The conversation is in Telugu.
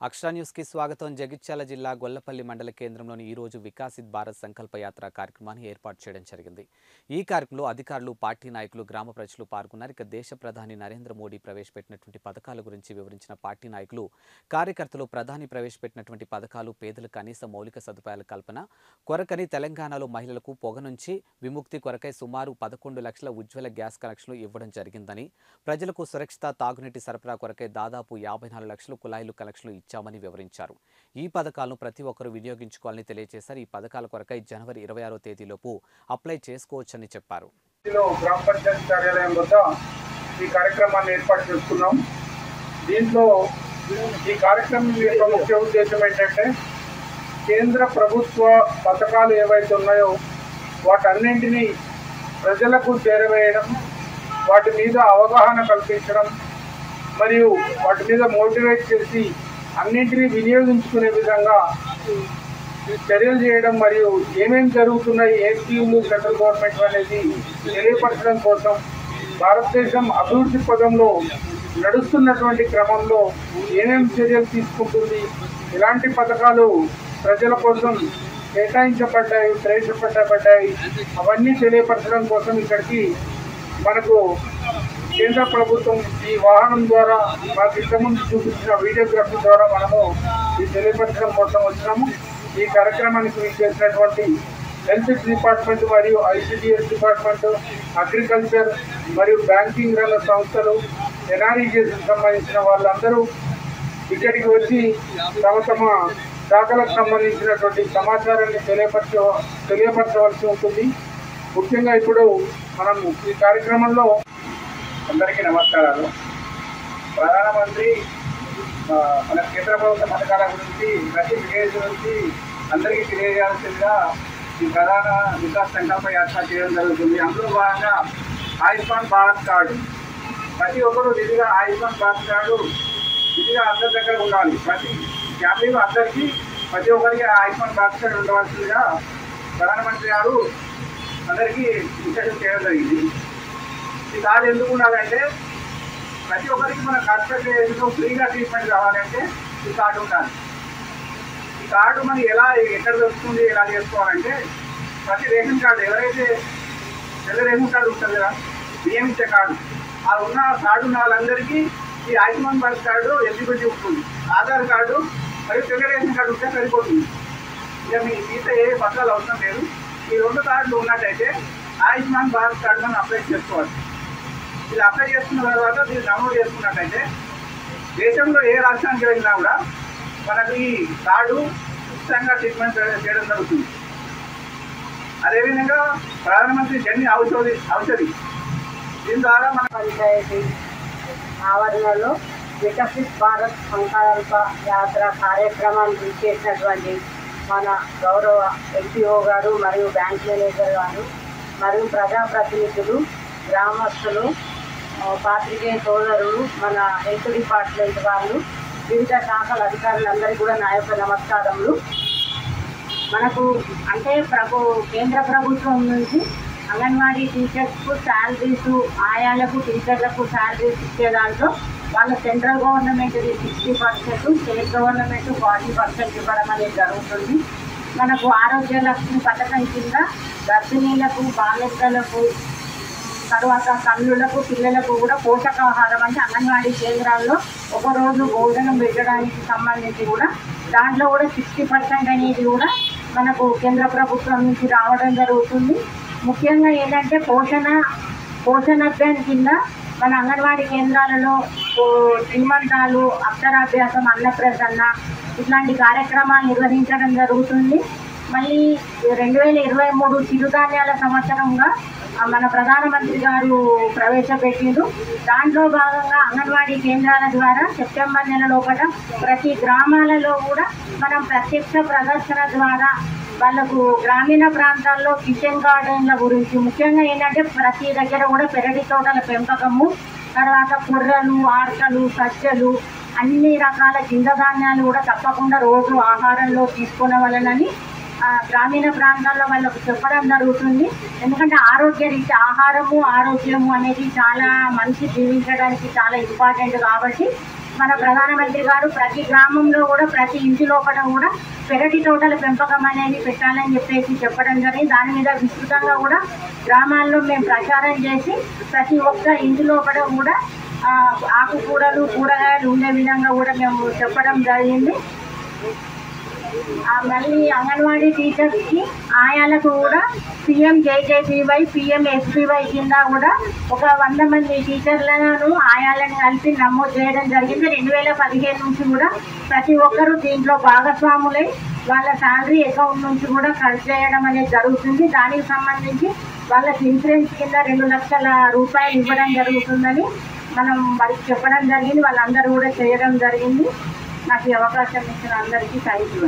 అక్షరా న్యూస్ కి స్వాగతం. జగిత్యాల జిల్లా గొల్లపల్లి మండల కేంద్రంలోని ఈ రోజు వికాసిత్ భారత్ సంకల్ప యాత్ర కార్యక్రమాన్ని ఏర్పాటు చేయడం జరిగింది. ఈ కార్యక్రమంలో అధికారులు, పార్టీ నాయకులు, గ్రామ ప్రజలు పాల్గొన్నారు. ఇక దేశ ప్రధాని నరేంద్ర మోడీ ప్రవేశపెట్టినటువంటి పథకాల గురించి వివరించిన పార్టీ నాయకులు, కార్యకర్తలు ప్రధాని ప్రవేశపెట్టినటువంటి పథకాలు, పేదల కనీస మౌలిక సదుపాయాల కల్పన కొరకని తెలంగాణలో మహిళలకు పొగ నుంచి విముక్తి కొరకై సుమారు 11 లక్షల ఉజ్వల గ్యాస్ కనెక్షన్లు ఇవ్వడం జరిగిందని, ప్రజలకు సురక్షిత తాగునీటి సరఫరా కొరకై దాదాపు 54 లక్షల కుళాయిలు కనెక్షన్లు ఇచ్చామని వివరించారు. ఈ పథకాలను ప్రతి ఒక్కరూ వినియోగించుకోవాలని తెలియజేశారు. ఈ పథకాల కొరకై జనవరి 26వ తేదీలోపు అప్లై చేసుకోవచ్చని చెప్పారు. గ్రామ పంచాయతీ కార్యాలయం వద్ద ఈ కార్యక్రమాన్ని ఏర్పాటు చేసుకున్నాం. దీంట్లో ఈ కార్యక్రమం యొక్క ముఖ్య ఉద్దేశం ఏంటంటే, కేంద్ర ప్రభుత్వ పథకాలు ఏవైతే ఉన్నాయో వాటన్నింటినీ ప్రజలకు చేరవేయడం, వాటి మీద అవగాహన కల్పించడం మరియు వాటి మీద మోటివేట్ చేసి అన్నింటినీ వినియోగించుకునే విధంగా చర్యలు చేయడం మరియు ఏమేమి జరుగుతున్నాయి, ఏ స్కీములు సెంట్రల్ గవర్నమెంట్ అనేది తెలియపరచడం కోసం భారతదేశం అభివృద్ధి పదంలో నడుస్తున్నటువంటి క్రమంలో ఏమేమి చర్యలు తీసుకుంటుంది, ఎలాంటి పథకాలు ప్రజల కోసం కేటాయించబడ్డాయి, ప్రవేశపెట్టబడ్డాయి, అవన్నీ తెలియపరచడం కోసం ఇక్కడికి మనకు కేంద్ర ప్రభుత్వం ఈ వాహనం ద్వారా మాకు ఇంతకుముందు చూపించిన వీడియోగ్రఫీ ద్వారా మనము ఇది తెలియపరచడం కోసం వచ్చినాము. ఈ కార్యక్రమానికి చేసినటువంటి హెల్త్ డిపార్ట్మెంట్ మరియు ఐసిడిఎస్ డిపార్ట్మెంట్, అగ్రికల్చర్ మరియు బ్యాంకింగ్ రంగ సంస్థలు, ఎన్ఆర్ఈజీకి సంబంధించిన వాళ్ళందరూ ఇక్కడికి వచ్చి తమ శాఖలకు సంబంధించినటువంటి సమాచారాన్ని తెలియపరచవలసి ఉంటుంది. ముఖ్యంగా ఇప్పుడు మనం ఈ కార్యక్రమంలో అందరికీ నమస్కారాలు. ప్రధానమంత్రి మన కేంద్ర ప్రభుత్వ పథకాల గురించి ప్రతి విలేజ్ నుంచి అందరికీ తెలియజేయాల్సిందిగా ఈ ప్రధాన వికాస్ సంకల్ప యాత్ర చేయడం జరుగుతుంది. అందులో భాగంగా ఆయుష్మాన్ భారత్ కార్డు ప్రతి ఒక్కరూ విధిగా ఆయుష్మాన్ భారత్ కార్డు విధిగా అందరి దగ్గర ఉండాలి. ప్రతి ఫ్యామిలీలో అందరికీ ప్రతి ఒక్కరికి ఆయుష్మాన్ భారత్ కార్డు ఉండవలసిందిగా ప్రధానమంత్రి గారు అందరికీ ఇన్స్ట్రక్షన్ చేయడం జరిగింది. ఈ కార్డు ఎందుకు ఉండాలంటే, ప్రతి ఒక్కరికి మన హాస్పిటల్ ఫ్రీగా ట్రీట్మెంట్ కావాలంటే ఈ కార్డు ఉండాలి. ఈ కార్డు మనకి ఎక్కడ దొరుకుతుంది, ఎలా చేసుకోవాలంటే, ప్రతి రేషన్ కార్డు ఎవరైతే తెల్ల రేషన్ కార్డు ఉంటుంది కదా, బియ్యం ఇచ్చే కార్డు, ఆ కార్డు ఉన్న వాళ్ళందరికీ ఈ ఆయుష్మాన్ భారత్ కార్డు ఎలిజిబిలిటీ ఉంటుంది. ఆధార్ కార్డు మరియు తెల్ల రేషన్ కార్డు ఉంటే సరిపోతుంది. ఇక మీ మిగతా ఏ పత్రాలు అవసరం లేదు. ఈ 2 కార్డులు ఉన్నట్టయితే ఆయుష్మాన్ భారత్ కార్డు మనం అప్లై చేసుకోవాలి. ఇది అప్లై చేసుకున్న తర్వాత దీన్ని డౌన్లోడ్ చేసుకున్నట్టయితే దేశంలో ఏ రాష్ట్రానికి వెళ్ళినా కూడా మనకు ఈ కార్డు ఉచితంగా ట్రీట్మెంట్ చేయడం జరుగుతుంది. అదేవిధంగా ప్రధానమంత్రి జన్ ఔషధి దీని ద్వారా మన పంచాయతీ ఆవరణలో వికసిత్ భారత్ సంకల్ప యాత్ర కార్యక్రమాన్ని చేసినటువంటి మన గౌరవ ఎంపీఓ గారు మరియు బ్యాంక్ మేనేజర్ గారు మరియు ప్రజాప్రతినిధులు, గ్రామస్తులు, పాత్రికేయ సోదరులు, మన హెల్త్ డిపార్ట్మెంట్ వాళ్ళు, వివిధ శాఖల అధికారులందరికీ కూడా నా యొక్క నమస్కారములు. మనకు అంటే కేంద్ర ప్రభుత్వం నుంచి అంగన్వాడీ టీచర్స్కు శాలరీస్, ఆయాలకు టీచర్లకు శాలరీస్ ఇచ్చే దాంట్లో వాళ్ళ సెంట్రల్ గవర్నమెంట్ 60%, స్టేట్ గవర్నమెంట్ 40% ఇవ్వడం అనేది జరుగుతుంది. మనకు ఆరోగ్య లక్ష్మి పథకం కింద గర్భిణీలకు, బాలికలకు, తర్వాత తల్లులకు, పిల్లలకు కూడా పోషకాహారం అంటే అంగన్వాడీ కేంద్రాల్లో ఒకరోజు భోజనం పెట్టడానికి సంబంధించి కూడా దాంట్లో కూడా 60% అనేది కూడా మనకు కేంద్ర ప్రభుత్వం నుంచి రావడం జరుగుతుంది. ముఖ్యంగా ఏంటంటే పోషణ అభియాన్ కింద మన అంగన్వాడీ కేంద్రాలలో శ్రీమంతాలు, అక్షరాభ్యాసం, అన్నప్రసన్న ఇట్లాంటి కార్యక్రమాలు నిర్వహించడం జరుగుతుంది. మళ్ళీ 2023 చిరుధాన్యాల సంవత్సరంగా మన ప్రధానమంత్రి గారు ప్రవేశపెట్టిండు. దాంట్లో భాగంగా అంగన్వాడీ కేంద్రాల ద్వారా సెప్టెంబర్ నెల లోపల ప్రతి గ్రామాలలో కూడా మనం ప్రత్యక్ష ప్రదర్శన ద్వారా వాళ్ళకు గ్రామీణ ప్రాంతాల్లో కిచెన్ గార్డెన్ల గురించి, ముఖ్యంగా ఏంటంటే ప్రతి దగ్గర కూడా పెరటి తోటల పెంపకము, తర్వాత కుర్రలు, ఆర్కలు, సజ్జలు, అన్ని రకాల కింద ధాన్యాలు కూడా తప్పకుండా రోజు ఆహారంలో తీసుకోవలనని గ్రామీణ ప్రాంతాల్లో వాళ్ళకు చెప్పడం జరుగుతుంది. ఎందుకంటే ఆరోగ్యరీత్యా ఆహారము ఆరోగ్యము అనేది చాలా మనిషి జీవించడానికి చాలా ఇంపార్టెంట్ కాబట్టి మన ప్రధానమంత్రి గారు ప్రతి గ్రామంలో కూడా ప్రతి ఇంటి లోపల కూడా పెరటి తోటల పెంపకం అనేది పెట్టాలని చెప్పేసి చెప్పడం జరిగింది. దాని మీద విస్తృతంగా కూడా గ్రామాల్లో మేము ప్రచారం చేసి ప్రతి ఒక్క ఇంటి లోపల కూడా ఆకుకూరలు కూరగాయలు ఉండే విధంగా కూడా మేము చెప్పడం జరిగింది. మళ్ళీ అంగన్వాడీ టీచర్స్కి ఆయాలకు కూడా PMJJBY PMSBY కింద కూడా ఒక 100 మంది టీచర్లను ఆయాలను కలిపి నమోదు చేయడం జరిగింది. 2015 నుంచి కూడా ప్రతి ఒక్కరూ దీంట్లో భాగస్వాములై వాళ్ళ శాలరీ అకౌంట్ నుంచి కూడా ఖర్చు చేయడం అనేది జరుగుతుంది. దానికి సంబంధించి వాళ్ళకి ఇన్సూరెన్స్ కింద 2 లక్షల రూపాయలు ఇవ్వడం జరుగుతుందని మనం వారికి చెప్పడం జరిగింది. వాళ్ళందరూ కూడా చేయడం జరిగింది. నాకు ఈ అవకాశం ఇచ్చిన అందరికీ థ్యాంక్ యూ.